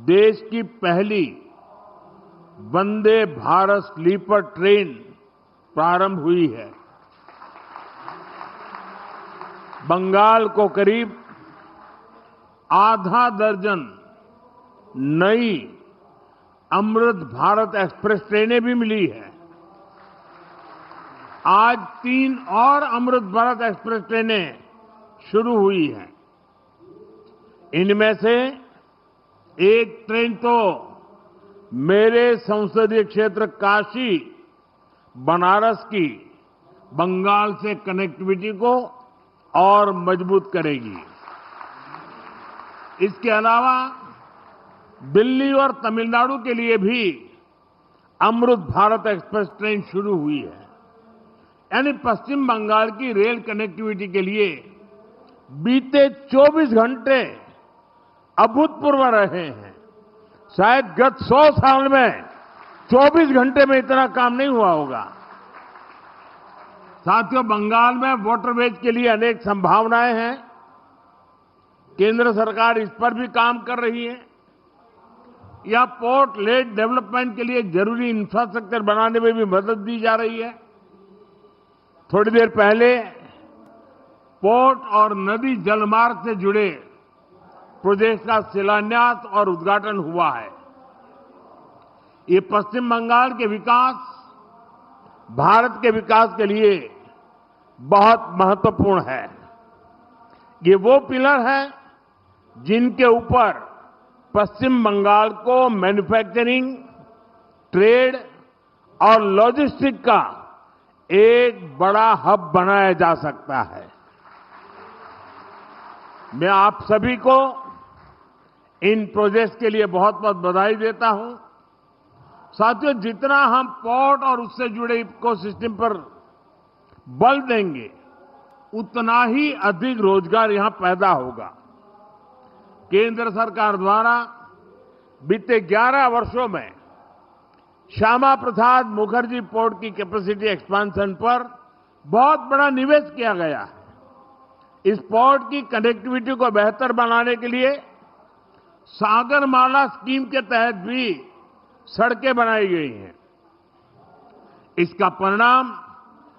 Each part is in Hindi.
देश की पहली वंदे भारत स्लीपर ट्रेन प्रारंभ हुई है। बंगाल को करीब आधा दर्जन नई अमृत भारत एक्सप्रेस ट्रेनें भी मिली है। आज 3 और अमृत भारत एक्सप्रेस ट्रेनें शुरू हुई हैं। इनमें से एक ट्रेन तो मेरे संसदीय क्षेत्र काशी बनारस की बंगाल से कनेक्टिविटी को और मजबूत करेगी। इसके अलावा दिल्ली और तमिलनाडु के लिए भी अमृत भारत एक्सप्रेस ट्रेन शुरू हुई है। यानी पश्चिम बंगाल की रेल कनेक्टिविटी के लिए बीते 24 घंटे अभूतपूर्व रहे हैं। शायद गत 100 साल में 24 घंटे में इतना काम नहीं हुआ होगा। साथियों, बंगाल में वाटरवेज के लिए अनेक संभावनाएं हैं। केंद्र सरकार इस पर भी काम कर रही है। या पोर्ट लेड डेवलपमेंट के लिए जरूरी इंफ्रास्ट्रक्चर बनाने में भी मदद दी जा रही है। थोड़ी देर पहले पोर्ट और नदी जलमार्ग से जुड़े प्रोजेक्ट का शिलान्यास और उद्घाटन हुआ है। ये पश्चिम बंगाल के विकास, भारत के विकास के लिए बहुत महत्वपूर्ण है। ये वो पिलर है जिनके ऊपर पश्चिम बंगाल को मैन्युफैक्चरिंग, ट्रेड और लॉजिस्टिक का एक बड़ा हब बनाया जा सकता है। मैं आप सभी को इन प्रोजेक्ट्स के लिए बहुत बहुत बधाई देता हूं। साथियों, जितना हम पोर्ट और उससे जुड़े इकोसिस्टम पर बल देंगे, उतना ही अधिक रोजगार यहां पैदा होगा। केंद्र सरकार द्वारा बीते 11 वर्षों में श्यामा प्रसाद मुखर्जी पोर्ट की कैपेसिटी एक्सपेंशन पर बहुत बड़ा निवेश किया गया है। इस पोर्ट की कनेक्टिविटी को बेहतर बनाने के लिए सागरमाला स्कीम के तहत भी सड़कें बनाई गई हैं। इसका परिणाम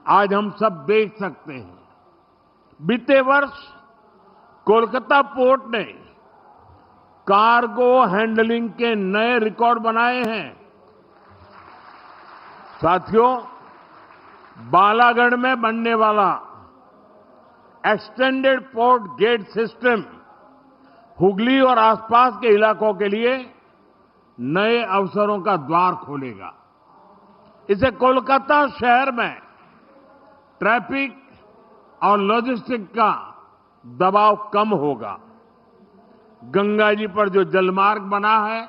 आज हम सब देख सकते हैं। बीते वर्ष कोलकाता पोर्ट ने कार्गो हैंडलिंग के नए रिकॉर्ड बनाए हैं। साथियों, बालागढ़ में बनने वाला extended port gate system Hooghly और आसपास के इलाकों के लिए नए अवसरों का द्वार खोलेगा। इससे कोलकाता शहर में ट्रैफिक और लॉजिस्टिक का दबाव कम होगा। गंगा जी पर जो जलमार्ग बना है,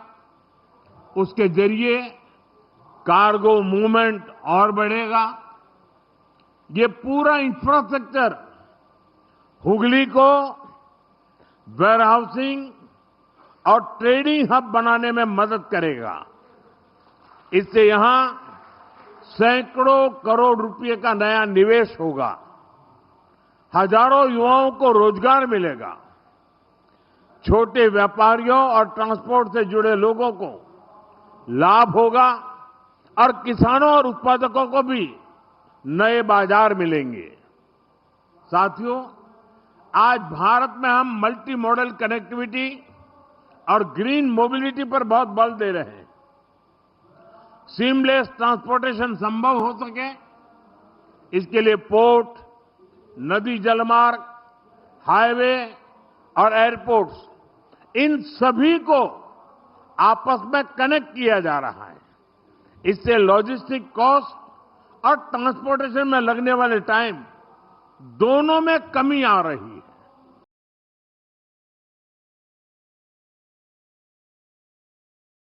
उसके जरिए कार्गो मूवमेंट और बढ़ेगा। ये पूरा इंफ्रास्ट्रक्चर हुगली को वेयरहाउसिंग और ट्रेडिंग हब बनाने में मदद करेगा। इससे यहां सैकड़ों करोड़ रुपए का नया निवेश होगा। हजारों युवाओं को रोजगार मिलेगा। छोटे व्यापारियों और ट्रांसपोर्ट से जुड़े लोगों को लाभ होगा और किसानों और उत्पादकों को भी नए बाजार मिलेंगे। साथियों, आज भारत में हम मल्टी मॉडल कनेक्टिविटी और ग्रीन मोबिलिटी पर बहुत बल दे रहे हैं। सीमलेस ट्रांसपोर्टेशन संभव हो सके, इसके लिए पोर्ट, नदी जलमार्ग, हाईवे और एयरपोर्ट्स, इन सभी को आपस में कनेक्ट किया जा रहा है। इससे लॉजिस्टिक कॉस्ट और ट्रांसपोर्टेशन में लगने वाले टाइम दोनों में कमी आ रही है।